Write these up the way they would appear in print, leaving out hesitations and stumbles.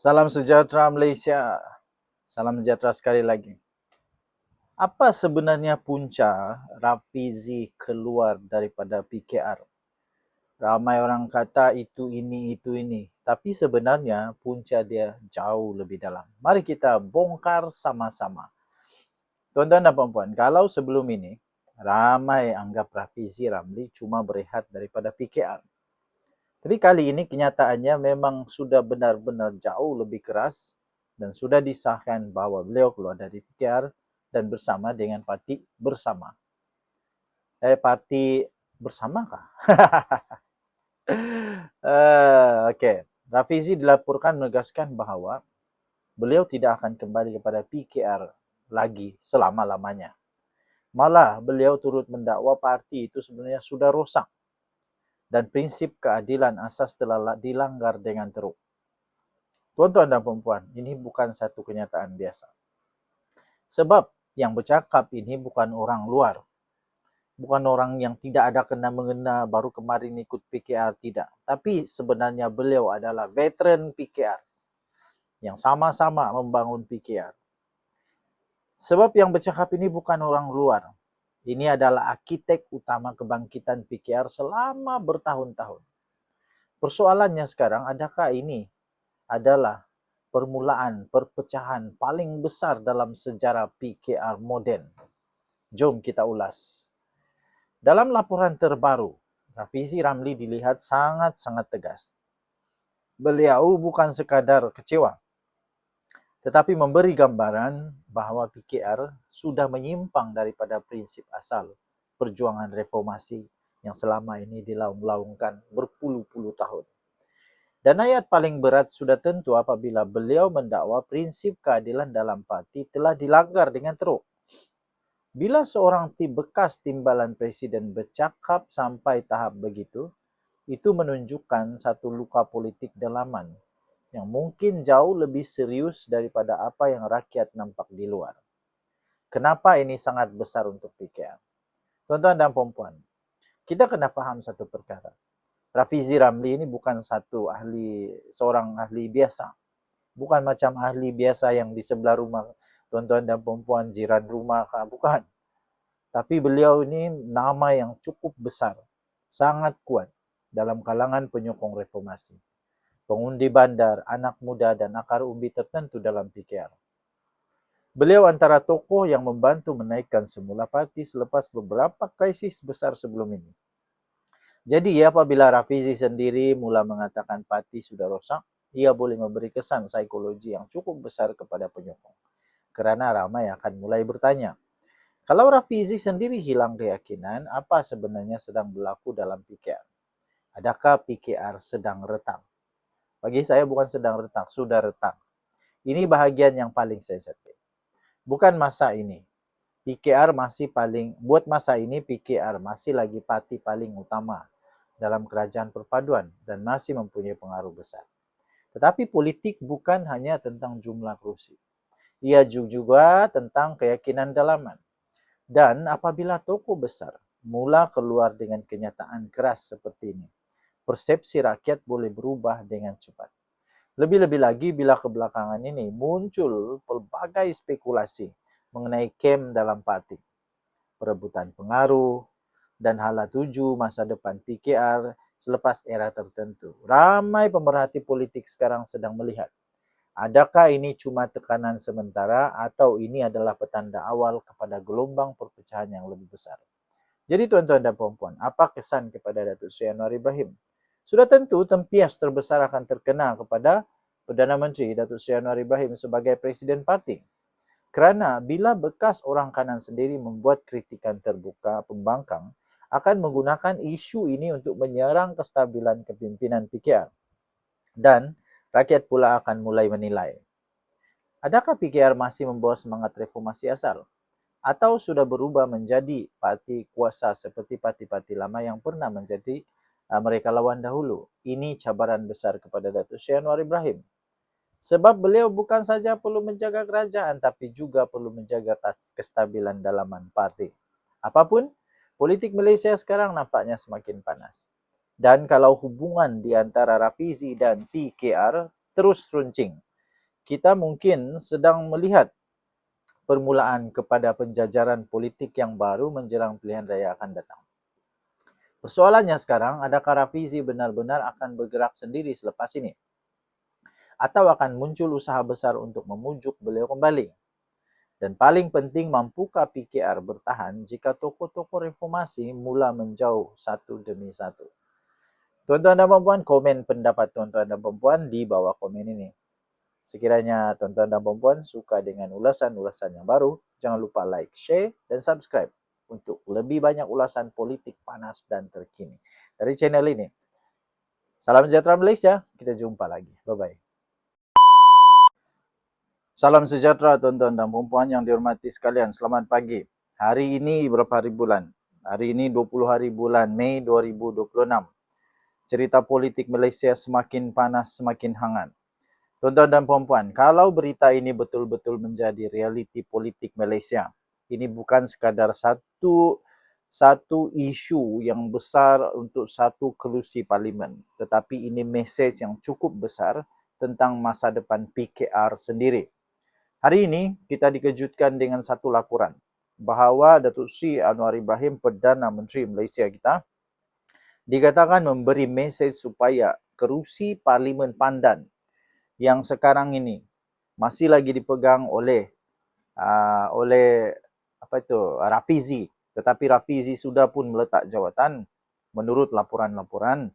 Salam sejahtera Malaysia. Salam sejahtera sekali lagi. Apa sebenarnya punca Rafizi keluar daripada PKR? Ramai orang kata itu ini. Tapi sebenarnya punca dia jauh lebih dalam. Mari kita bongkar sama-sama. Tuan-tuan dan puan-puan, kalau sebelum ini ramai anggap Rafizi Ramli cuma berehat daripada PKR. Tapi kali ini kenyataannya memang sudah benar-benar jauh lebih keras dan sudah disahkan bahawa beliau keluar dari PKR dan bersama dengan parti bersama. Parti bersamakah? Okey. Rafizi dilaporkan menegaskan bahawa beliau tidak akan kembali kepada PKR lagi selama-lamanya. Malah beliau turut mendakwa parti itu sebenarnya sudah rosak dan prinsip keadilan asas telah dilanggar dengan teruk. Tuan-tuan dan puan-puan, ini bukan satu kenyataan biasa. Sebab yang bercakap ini bukan orang luar. Bukan orang yang tidak ada kena-mengena baru kemarin ikut PKR, tidak. Tapi sebenarnya beliau adalah veteran PKR yang sama-sama membangun PKR. Sebab yang bercakap ini bukan orang luar. Ini adalah arkitek utama kebangkitan PKR selama bertahun-tahun. Persoalannya sekarang, adakah ini adalah permulaan perpecahan paling besar dalam sejarah PKR moden? Jom kita ulas. Dalam laporan terbaru, Rafizi Ramli dilihat sangat-sangat tegas. Beliau bukan sekadar kecewa, tetapi memberi gambaran bahawa PKR sudah menyimpang daripada prinsip asal perjuangan reformasi yang selama ini dilaung-laungkan berpuluh-puluh tahun. Dan ayat paling berat sudah tentu apabila beliau mendakwa prinsip keadilan dalam parti telah dilanggar dengan teruk. Bila seorang bekas timbalan presiden bercakap sampai tahap begitu, itu menunjukkan satu luka politik dalaman yang mungkin jauh lebih serius daripada apa yang rakyat nampak di luar. Kenapa ini sangat besar untuk PKR? Tuan-tuan dan puan-puan, kita kena faham satu perkara. Rafizi Ramli ini bukan seorang ahli biasa. Bukan macam ahli biasa yang di sebelah rumah tuan-tuan dan puan-puan, jiran rumah, bukan. Tapi beliau ini nama yang cukup besar, sangat kuat dalam kalangan penyokong reformasi. Pengundi bandar, anak muda dan akar umbi tertentu dalam PKR. Beliau antara tokoh yang membantu menaikkan semula parti selepas beberapa krisis besar sebelum ini. Jadi apabila Rafizi sendiri mula mengatakan parti sudah rosak, ia boleh memberi kesan psikologi yang cukup besar kepada penyokong. Kerana ramai akan mulai bertanya, kalau Rafizi sendiri hilang keyakinan, apa sebenarnya sedang berlaku dalam PKR? Adakah PKR sedang retak? Bagi saya bukan sedang retak, sudah retak. Ini bahagian yang paling sensitif. Bukan masa ini. Buat masa ini PKR masih lagi parti paling utama dalam kerajaan perpaduan dan masih mempunyai pengaruh besar. Tetapi politik bukan hanya tentang jumlah kerusi. Ia juga tentang keyakinan dalaman. Dan apabila tokoh besar mula keluar dengan kenyataan keras seperti ini, persepsi rakyat boleh berubah dengan cepat. Lebih-lebih lagi bila kebelakangan ini muncul pelbagai spekulasi mengenai kem dalam parti, perebutan pengaruh, dan hala tuju masa depan PKR selepas era tertentu. Ramai pemerhati politik sekarang sedang melihat, adakah ini cuma tekanan sementara atau ini adalah petanda awal kepada gelombang perpecahan yang lebih besar. Jadi tuan-tuan dan puan-puan, apa kesan kepada Datuk Seri Anwar Ibrahim? Sudah tentu tempias terbesar akan terkena kepada Perdana Menteri Datuk Seri Anwar Ibrahim sebagai Presiden Parti. Kerana bila bekas orang kanan sendiri membuat kritikan terbuka pembangkang, akan menggunakan isu ini untuk menyerang kestabilan kepimpinan PKR. Dan rakyat pula akan mulai menilai, adakah PKR masih membawa semangat reformasi asal? Atau sudah berubah menjadi parti kuasa seperti parti-parti lama yang pernah menjadi mereka lawan dahulu? Ini cabaran besar kepada Datuk Seri Anwar Ibrahim. Sebab beliau bukan saja perlu menjaga kerajaan, tapi juga perlu menjaga kestabilan dalaman parti. Apapun, politik Malaysia sekarang nampaknya semakin panas. Dan kalau hubungan di antara Rafizi dan PKR terus runcing, kita mungkin sedang melihat permulaan kepada penjajaran politik yang baru menjelang pilihan raya akan datang. Persoalannya sekarang, adakah Rafizi benar-benar akan bergerak sendiri selepas ini? Atau akan muncul usaha besar untuk memujuk beliau kembali? Dan paling penting, mampukah PKR bertahan jika tokoh-tokoh reformasi mula menjauh satu demi satu? Tuan-tuan dan puan-puan, komen pendapat tuan-tuan dan puan-puan di bawah komen ini. Sekiranya tuan-tuan dan puan-puan suka dengan ulasan-ulasan yang baru, jangan lupa like, share, dan subscribe untuk lebih banyak ulasan politik panas dan terkini dari channel ini. Salam sejahtera Malaysia, kita jumpa lagi. Bye-bye. Salam sejahtera tuan-tuan dan puan-puan yang dihormati sekalian. Selamat pagi. Hari ini berapa hari bulan? Hari ini 20 hari bulan Mei 2026. Cerita politik Malaysia semakin panas, semakin hangat. Tuan-tuan dan puan-puan, kalau berita ini betul-betul menjadi realiti politik Malaysia, ini bukan sekadar satu isu yang besar untuk satu kerusi parlimen, tetapi ini mesej yang cukup besar tentang masa depan PKR sendiri. Hari ini kita dikejutkan dengan satu laporan bahawa Datuk Seri Anwar Ibrahim, Perdana Menteri Malaysia kita, dikatakan memberi mesej supaya kerusi Parlimen Pandan yang sekarang ini masih lagi dipegang oleh Rafizi, tetapi Rafizi sudah pun meletak jawatan menurut laporan-laporan,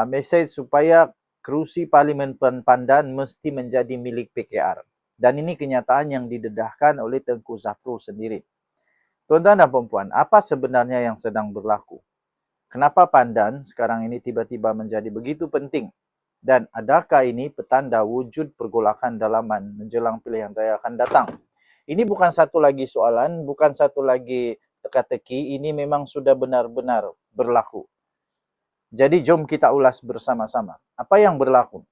mesej supaya kerusi Parlimen Pandan mesti menjadi milik PKR. Dan ini kenyataan yang didedahkan oleh Tengku Zafrul sendiri. Tuan-tuan dan puan-puan, apa sebenarnya yang sedang berlaku? Kenapa Pandan sekarang ini tiba-tiba menjadi begitu penting? Dan adakah ini petanda wujud pergolakan dalaman menjelang pilihan raya akan datang? Ini bukan satu lagi soalan, bukan satu lagi teka-teki, ini memang sudah benar-benar berlaku. Jadi jom kita ulas bersama-sama. Apa yang berlaku?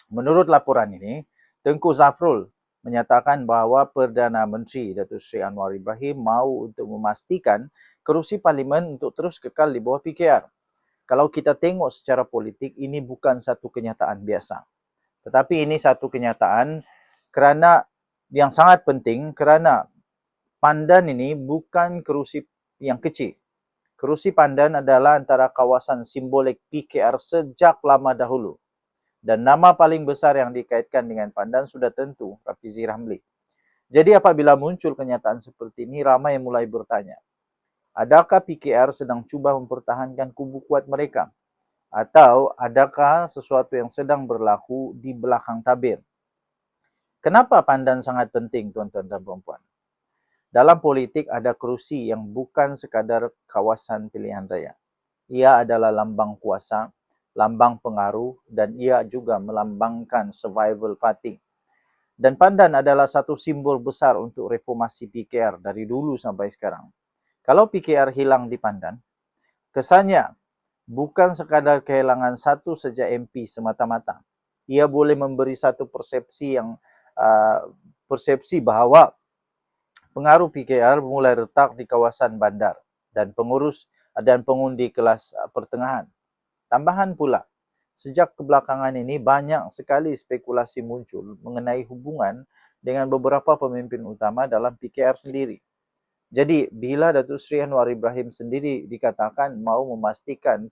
Menurut laporan ini, Tengku Zafrul menyatakan bahawa Perdana Menteri Datuk Seri Anwar Ibrahim mahu untuk memastikan kerusi parlimen untuk terus kekal di bawah PKR. Kalau kita tengok secara politik, ini bukan satu kenyataan biasa. Tetapi ini satu kenyataan kerana yang sangat penting, kerana Pandan ini bukan kerusi yang kecil. Kerusi Pandan adalah antara kawasan simbolik PKR sejak lama dahulu. Dan nama paling besar yang dikaitkan dengan Pandan sudah tentu Rafizi Ramli. Jadi apabila muncul kenyataan seperti ini, ramai yang mulai bertanya, adakah PKR sedang cuba mempertahankan kubu kuat mereka? Atau adakah sesuatu yang sedang berlaku di belakang tabir? Kenapa Pandan sangat penting, tuan-tuan dan puan-puan? Dalam politik ada kerusi yang bukan sekadar kawasan pilihan raya. Ia adalah lambang kuasa, lambang pengaruh, dan ia juga melambangkan survival party. Dan Pandan adalah satu simbol besar untuk reformasi PKR dari dulu sampai sekarang. Kalau PKR hilang di Pandan, kesannya bukan sekadar kehilangan satu saja MP semata-mata. Ia boleh memberi satu persepsi yang persepsi bahawa pengaruh PKR mulai retak di kawasan bandar dan pengurus dan pengundi kelas pertengahan. Tambahan pula, sejak kebelakangan ini banyak sekali spekulasi muncul mengenai hubungan dengan beberapa pemimpin utama dalam PKR sendiri. Jadi, bila Datuk Seri Anwar Ibrahim sendiri dikatakan mahu memastikan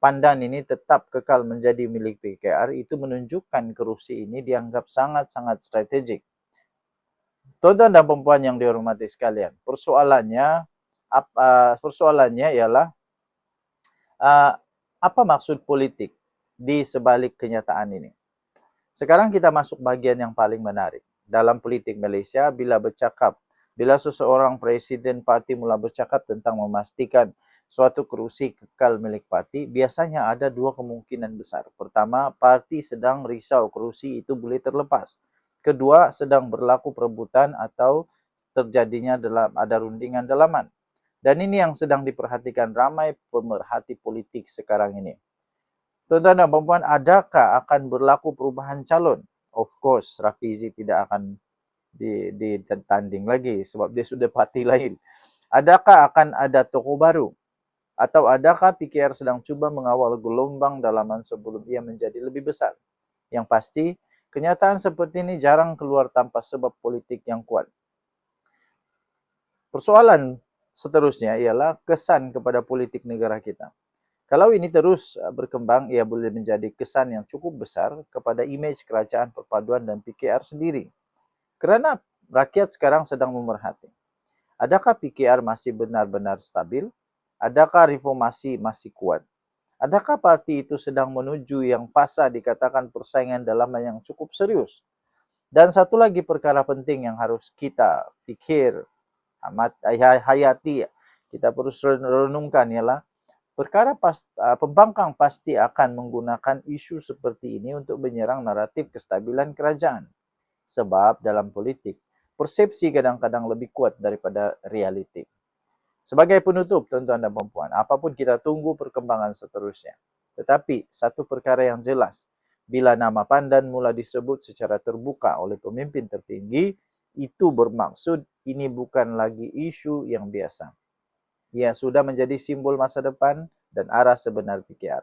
Pandan ini tetap kekal menjadi milik PKR, itu menunjukkan kerusi ini dianggap sangat-sangat strategik. Tuan-tuan dan puan yang dihormati sekalian, persoalannya ialah apa maksud politik di sebalik kenyataan ini? Sekarang kita masuk bagian yang paling menarik. Dalam politik Malaysia, bila seseorang presiden parti mula bercakap tentang memastikan suatu kerusi kekal milik parti, biasanya ada dua kemungkinan besar. Pertama, parti sedang risau kerusi itu boleh terlepas. Kedua, sedang berlaku perebutan atau terjadinya ada rundingan dalaman. Dan ini yang sedang diperhatikan ramai pemerhati politik sekarang ini. Tuan-tuan dan puan-puan, adakah akan berlaku perubahan calon? Of course, Rafizi tidak akan ditanding lagi sebab dia sudah parti lain. Adakah akan ada tokoh baru? Atau adakah PKR sedang cuba mengawal gelombang dalaman sebelum ia menjadi lebih besar? Yang pasti, Kenyataan seperti ini jarang keluar tanpa sebab politik yang kuat. Persoalan seterusnya ialah kesan kepada politik negara kita. Kalau ini terus berkembang, ia boleh menjadi kesan yang cukup besar kepada imej kerajaan perpaduan dan PKR sendiri. Kerana rakyat sekarang sedang memerhati. Adakah PKR masih benar-benar stabil? Adakah reformasi masih kuat? Adakah parti itu sedang menuju yang fasa dikatakan persaingan dalam yang cukup serius? Dan satu lagi perkara penting yang harus kita fikir, hayati, kita perlu renungkan ialah pembangkang pasti akan menggunakan isu seperti ini untuk menyerang naratif kestabilan kerajaan. Sebab dalam politik, persepsi kadang-kadang lebih kuat daripada realiti. Sebagai penutup, tuan-tuan dan puan-puan, apapun kita tunggu perkembangan seterusnya. Tetapi, satu perkara yang jelas, bila nama Pandan mula disebut secara terbuka oleh pemimpin tertinggi, itu bermaksud ini bukan lagi isu yang biasa. Ia sudah menjadi simbol masa depan dan arah sebenar PKR.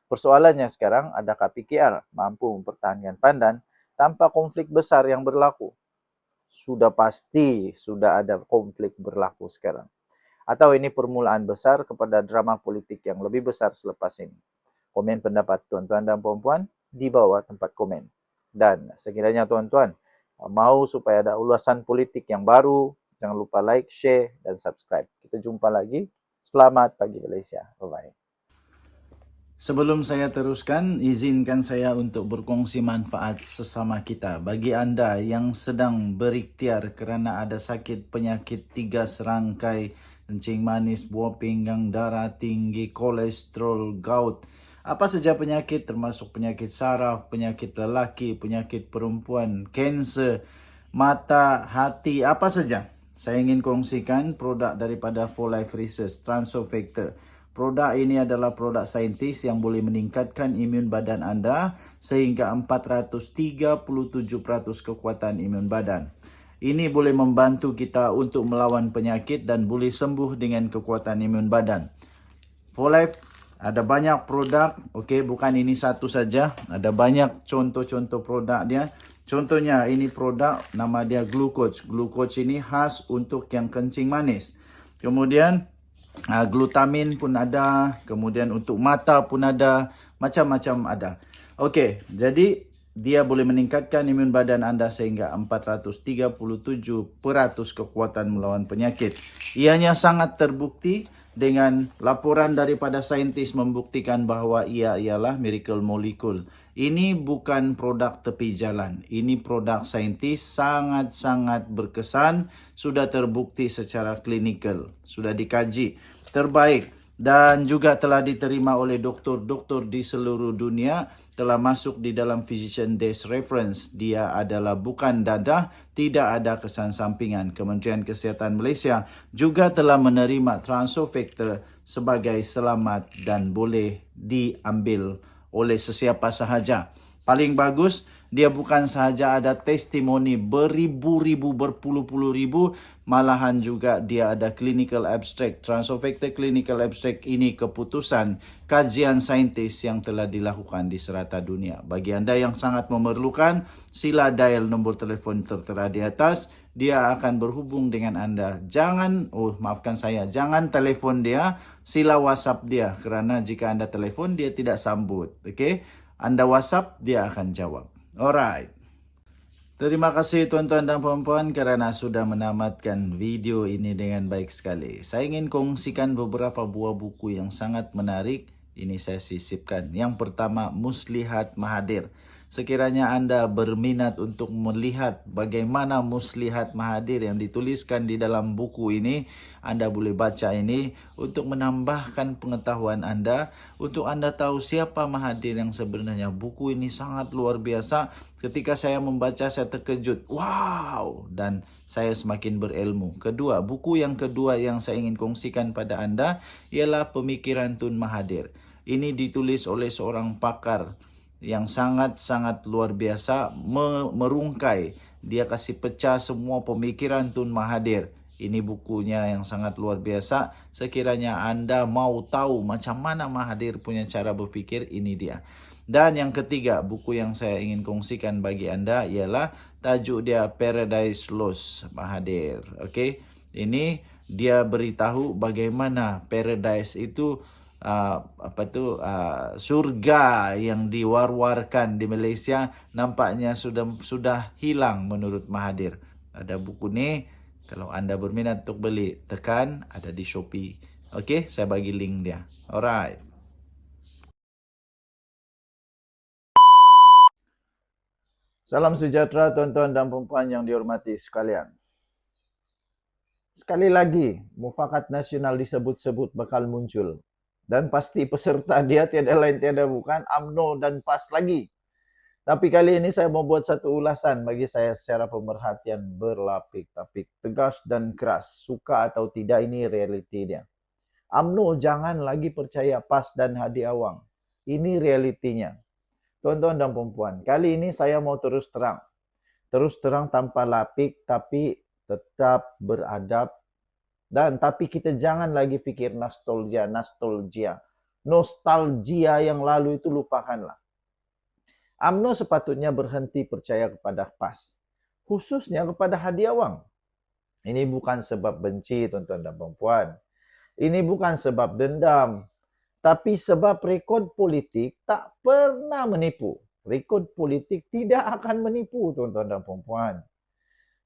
Persoalannya sekarang, adakah PKR mampu mempertahankan Pandan tanpa konflik besar yang berlaku? Sudah pasti sudah ada konflik berlaku sekarang. Atau ini permulaan besar kepada drama politik yang lebih besar selepas ini? Komen pendapat tuan-tuan dan puan-puan di bawah tempat komen. Dan sekiranya tuan-tuan mau supaya ada ulasan politik yang baru, jangan lupa like, share, dan subscribe. Kita jumpa lagi. Selamat pagi Malaysia. Bye-bye. Sebelum saya teruskan, izinkan saya untuk berkongsi manfaat sesama kita. Bagi anda yang sedang berikhtiar kerana ada sakit penyakit 3 serangkai, kencing manis, buah pinggang, darah tinggi, kolesterol, gout, apa saja penyakit termasuk penyakit saraf, penyakit lelaki, penyakit perempuan, kanser, mata, hati, apa saja. Saya ingin kongsikan produk daripada 4Life Research, Transofactor. Produk ini adalah produk saintis yang boleh meningkatkan imun badan anda sehingga 437% kekuatan imun badan. Ini boleh membantu kita untuk melawan penyakit dan boleh sembuh dengan kekuatan imun badan. 4Life ada banyak produk, okey, bukan ini satu saja. Ada banyak contoh-contoh produk dia. Contohnya ini produk nama dia Glucoach. Glucoach ini khas untuk yang kencing manis. Kemudian glutamin pun ada, kemudian untuk mata pun ada, macam-macam ada. Okey, jadi dia boleh meningkatkan imun badan anda sehingga 437% kekuatan melawan penyakit. Ianya sangat terbukti dengan laporan daripada saintis membuktikan bahawa ia ialah miracle molecule. Ini bukan produk tepi jalan. Ini produk saintis sangat-sangat berkesan. Sudah terbukti secara klinikal. Sudah dikaji. Terbaik. Dan juga telah diterima oleh doktor-doktor di seluruh dunia. Telah masuk di dalam Physician Desk Reference. Dia adalah bukan dadah. Tidak ada kesan sampingan. Kementerian Kesihatan Malaysia juga telah menerima Transofactor sebagai selamat dan boleh diambil oleh sesiapa sahaja. Paling bagus, dia bukan sahaja ada testimoni beribu-ribu, berpuluh-puluh ribu, malahan juga dia ada clinical abstract. Transofactor clinical abstract ini keputusan kajian saintis yang telah dilakukan di serata dunia. Bagi anda yang sangat memerlukan, sila dial nombor telefon tertera di atas. Dia akan berhubung dengan anda. Jangan telefon dia, sila WhatsApp dia. Kerana jika anda telefon, dia tidak sambut. Okey? Anda WhatsApp, dia akan jawab. Alright. Terima kasih tuan-tuan dan puan-puan kerana sudah menamatkan video ini dengan baik sekali. Saya ingin kongsikan beberapa buah buku yang sangat menarik. Ini saya sisipkan. Yang pertama, Muslihat Mahathir. Sekiranya anda berminat untuk melihat bagaimana Muslihat Mahathir yang dituliskan di dalam buku ini, anda boleh baca ini untuk menambahkan pengetahuan anda, untuk anda tahu siapa Mahathir yang sebenarnya. Buku ini sangat luar biasa. Ketika saya membaca, saya terkejut. Wow! Dan saya semakin berilmu. Buku yang kedua yang saya ingin kongsikan pada anda ialah Pemikiran Tun Mahathir. Ini ditulis oleh seorang pakar yang sangat-sangat luar biasa, merungkai. Dia kasih pecah semua pemikiran Tun Mahathir. Ini bukunya yang sangat luar biasa. Sekiranya anda mau tahu macam mana Mahathir punya cara berfikir, ini dia. Dan yang ketiga, buku yang saya ingin kongsikan bagi Anda ialah tajuk dia Paradise Lost, Mahathir. Okey, ini dia beritahu bagaimana paradise itu surga yang diwar-warkan di Malaysia nampaknya sudah hilang menurut Mahathir. Ada buku ni, kalau anda berminat untuk beli, tekan, ada di Shopee. Okey, saya bagi link dia. Alright. Salam sejahtera tuan-tuan dan puan yang dihormati sekalian. Sekali lagi, mufakat nasional disebut-sebut bakal muncul. Dan pasti peserta dia tiada lain tiada bukan UMNO dan PAS lagi. Tapi kali ini saya mau buat satu ulasan bagi saya secara pemerhatian berlapik-lapik. Tegas dan keras, suka atau tidak ini realiti dia. UMNO jangan lagi percaya PAS dan Hadi Awang. Ini realitinya. Tuan-tuan dan puan, kali ini saya mau terus terang. Terus terang tanpa lapik tapi tetap beradab. Dan tapi kita jangan lagi fikir nostalgia yang lalu itu lupakanlah. UMNO sepatutnya berhenti percaya kepada PAS, khususnya kepada Hadi Awang. Ini bukan sebab benci tuan-tuan dan puan. Ini bukan sebab dendam, tapi sebab rekod politik tak pernah menipu. Rekod politik tidak akan menipu tuan-tuan dan puan.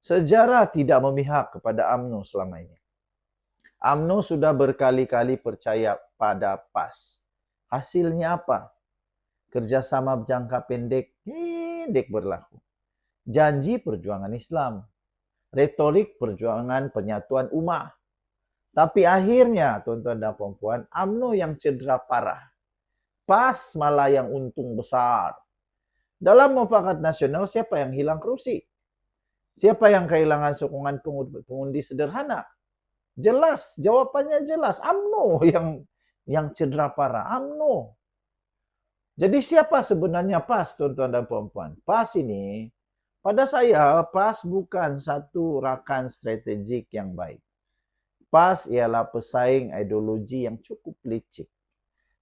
Sejarah tidak memihak kepada UMNO selama ini. UMNO sudah berkali-kali percaya pada PAS. Hasilnya apa? Kerjasama jangka pendek berlaku. Janji perjuangan Islam. Retorik perjuangan penyatuan ummah. Tapi akhirnya, tuan-tuan dan puan, UMNO yang cedera parah. PAS malah yang untung besar. Dalam mufakat nasional, siapa yang hilang kursi? Siapa yang kehilangan sokongan pengundi sederhana? Jelas, jawabannya jelas. UMNO yang cedera parah. UMNO. Jadi siapa sebenarnya PAS, tuan-tuan dan puan-puan? PAS ini, pada saya, PAS bukan satu rakan strategik yang baik. PAS ialah pesaing ideologi yang cukup licik.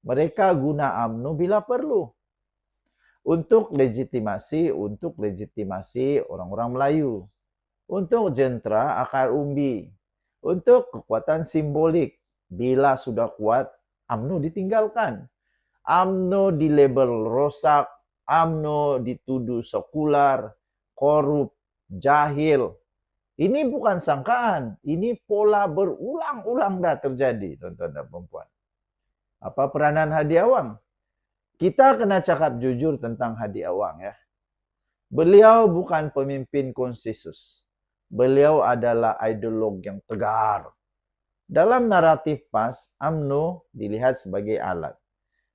Mereka guna UMNO bila perlu. Untuk legitimasi orang-orang Melayu. Untuk jentera akar umbi. Untuk kekuatan simbolik. Bila sudah kuat, UMNO ditinggalkan. UMNO dilabel rosak, UMNO dituduh sekular, korup, jahil. Ini bukan sangkaan, ini pola berulang-ulang dah terjadi, tuan-tuan dan puan. Apa peranan Hadi Awang? Kita kena cakap jujur tentang Hadi Awang ya. Beliau bukan pemimpin konsensus. Beliau adalah ideolog yang tegar. Dalam naratif PAS, UMNO dilihat sebagai alat.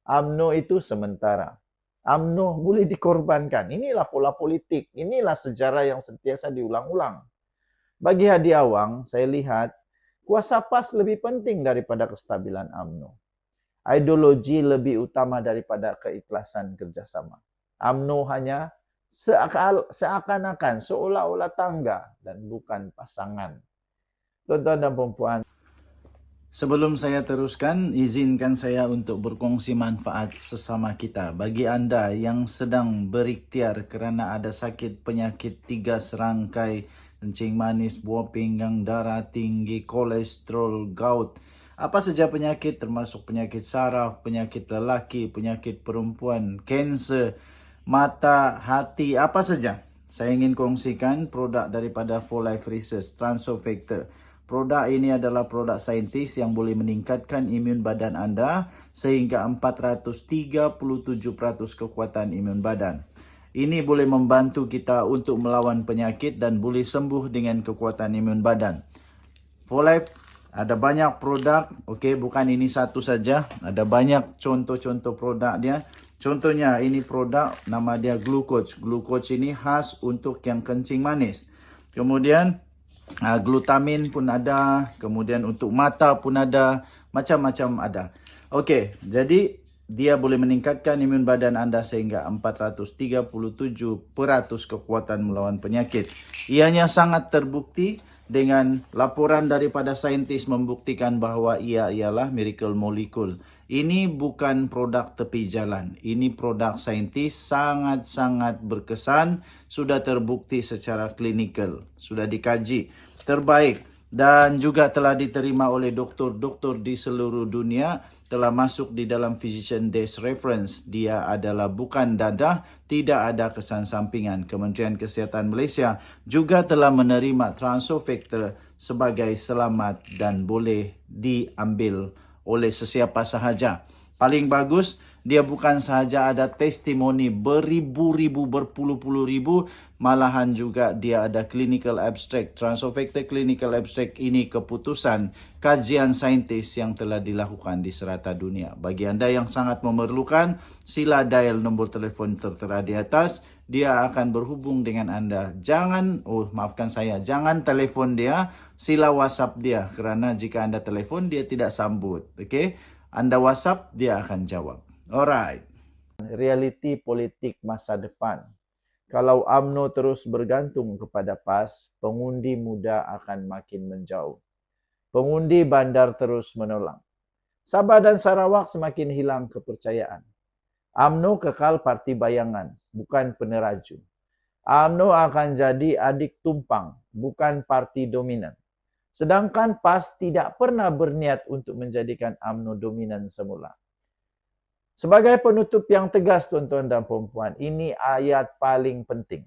UMNO itu sementara. UMNO boleh dikorbankan. Inilah pola politik. Inilah sejarah yang sentiasa diulang-ulang. Bagi Hadi Awang, saya lihat kuasa PAS lebih penting daripada kestabilan UMNO. Ideologi lebih utama daripada keikhlasan kerjasama. UMNO hanya seakan-akan, seolah-olah tangga dan bukan pasangan. Tuan-tuan dan puan-puan, sebelum saya teruskan, izinkan saya untuk berkongsi manfaat sesama kita. Bagi anda yang sedang berikhtiar kerana ada sakit penyakit 3 serangkai, kencing manis, buah pinggang, darah tinggi, kolesterol, gout, apa saja penyakit termasuk penyakit saraf, penyakit lelaki, penyakit perempuan, kanser, mata, hati, apa saja. Saya ingin kongsikan produk daripada For Life Research, Transofactor. Produk ini adalah produk saintis yang boleh meningkatkan imun badan anda sehingga 437% kekuatan imun badan. Ini boleh membantu kita untuk melawan penyakit dan boleh sembuh dengan kekuatan imun badan. For Life ada banyak produk, okey, bukan ini satu saja. Ada banyak contoh-contoh produk dia. Contohnya ini produk nama dia Glucoach. Glucoach ini khas untuk yang kencing manis. Kemudian glutamin pun ada, kemudian untuk mata pun ada, macam-macam ada. Okey, jadi Dia boleh meningkatkan imun badan Anda sehingga 437% kekuatan melawan penyakit. Ianya sangat terbukti dengan laporan daripada saintis membuktikan bahawa ia ialah miracle molecule. Ini bukan produk tepi jalan. Ini produk saintis sangat-sangat berkesan. Sudah terbukti secara klinikal. Sudah dikaji. Terbaik. Dan juga telah diterima oleh doktor-doktor di seluruh dunia, telah masuk di dalam Physician Desk Reference. Dia adalah bukan dadah, tidak ada kesan sampingan. Kementerian Kesihatan Malaysia juga telah menerima Transofactor sebagai selamat dan boleh diambil oleh sesiapa sahaja. Paling bagus, dia bukan sahaja ada testimoni beribu-ribu, berpuluh-puluh ribu, malahan juga dia ada clinical abstract. Transofactor clinical abstract ini keputusan kajian saintis yang telah dilakukan di serata dunia. Bagi anda yang sangat memerlukan, sila dial nombor telefon tertera di atas. Dia akan berhubung dengan anda. Jangan telefon dia, sila WhatsApp dia. Kerana jika anda telefon, dia tidak sambut. Okay? Anda WhatsApp, dia akan jawab. Alright. Realiti politik masa depan. Kalau UMNO terus bergantung kepada PAS, pengundi muda akan makin menjauh. Pengundi bandar terus menolak. Sabah dan Sarawak semakin hilang kepercayaan. UMNO kekal parti bayangan, bukan peneraju. UMNO akan jadi adik tumpang, bukan parti dominan. Sedangkan PAS tidak pernah berniat untuk menjadikan UMNO dominan semula. Sebagai penutup yang tegas, tuan-tuan dan puan-puan, ini ayat paling penting.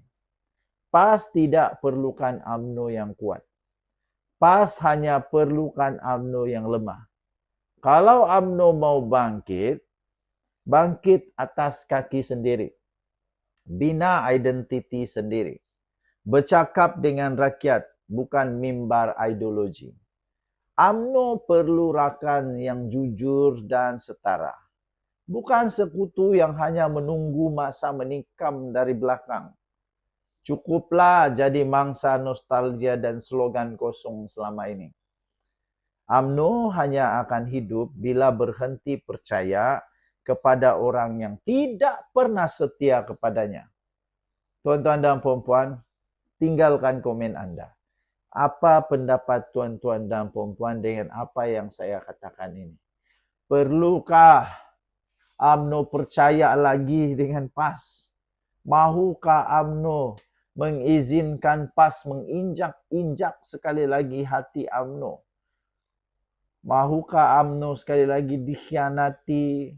PAS tidak perlukan UMNO yang kuat. PAS hanya perlukan UMNO yang lemah. Kalau UMNO mau bangkit atas kaki sendiri. Bina identiti sendiri. Bercakap dengan rakyat, bukan mimbar ideologi. UMNO perlu rakan yang jujur dan setara. Bukan sekutu yang hanya menunggu masa menikam dari belakang. Cukuplah jadi mangsa nostalgia dan slogan kosong selama ini. UMNO hanya akan hidup bila berhenti percaya kepada orang yang tidak pernah setia kepadanya. Tuan-tuan dan puan-puan, tinggalkan komen anda. Apa pendapat tuan-tuan dan puan-puan dengan apa yang saya katakan ini? Perlukah UMNO percaya lagi dengan PAS? Mahukah UMNO mengizinkan PAS menginjak-injak sekali lagi hati UMNO? Mahukah UMNO sekali lagi dikhianati,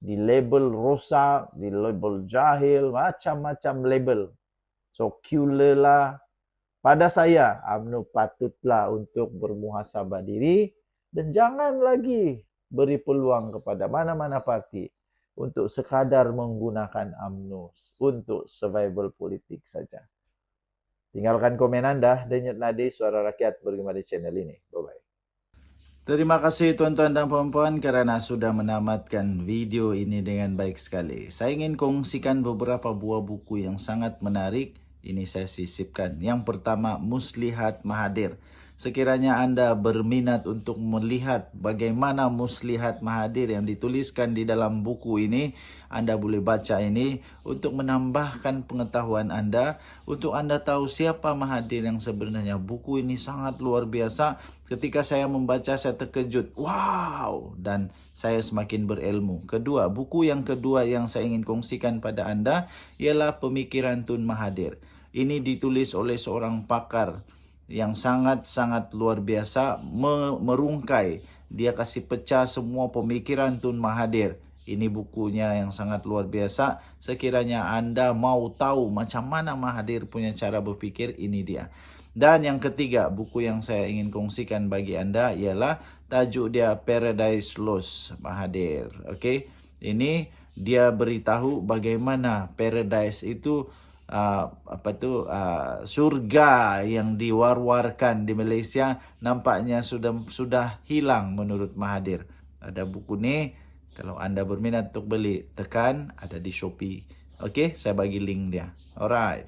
di label rosak, di label jahil, macam-macam label. Secular lah. Pada saya, UMNO patutlah untuk bermuhasabah diri dan jangan lagi beri peluang kepada mana-mana parti untuk sekadar menggunakan UMNO untuk survival politik saja. Tinggalkan komen anda. Denyut nadi suara rakyat bergema di channel ini. Bye-bye. Terima kasih tuan-tuan dan puan-puan kerana sudah menamatkan video ini dengan baik sekali. Saya ingin kongsikan beberapa buah buku yang sangat menarik. Ini saya sisipkan. Yang pertama, Muslihat Mahathir. Sekiranya anda berminat untuk melihat bagaimana Muslihat Mahathir yang dituliskan di dalam buku ini, anda boleh baca ini untuk menambahkan pengetahuan anda, untuk anda tahu siapa Mahathir yang sebenarnya. Buku ini sangat luar biasa. Ketika saya membaca, saya terkejut. Wow! Dan saya semakin berilmu. Buku yang kedua yang saya ingin kongsikan pada anda ialah Pemikiran Tun Mahathir. Ini ditulis oleh seorang pakar yang sangat-sangat luar biasa, merungkai. Dia kasih pecah semua pemikiran Tun Mahathir. Ini bukunya yang sangat luar biasa. Sekiranya anda mau tahu macam mana Mahathir punya cara berfikir, ini dia. Dan yang ketiga, buku yang saya ingin kongsikan bagi anda ialah tajuk dia Paradise Lost Mahathir. Okay? Ini dia beritahu bagaimana paradise itu surga yang diwar-warkan di Malaysia nampaknya sudah hilang menurut Mahathir. Ada buku ni, kalau anda berminat untuk beli, tekan, ada di Shopee. Okey, saya bagi link dia. Alright.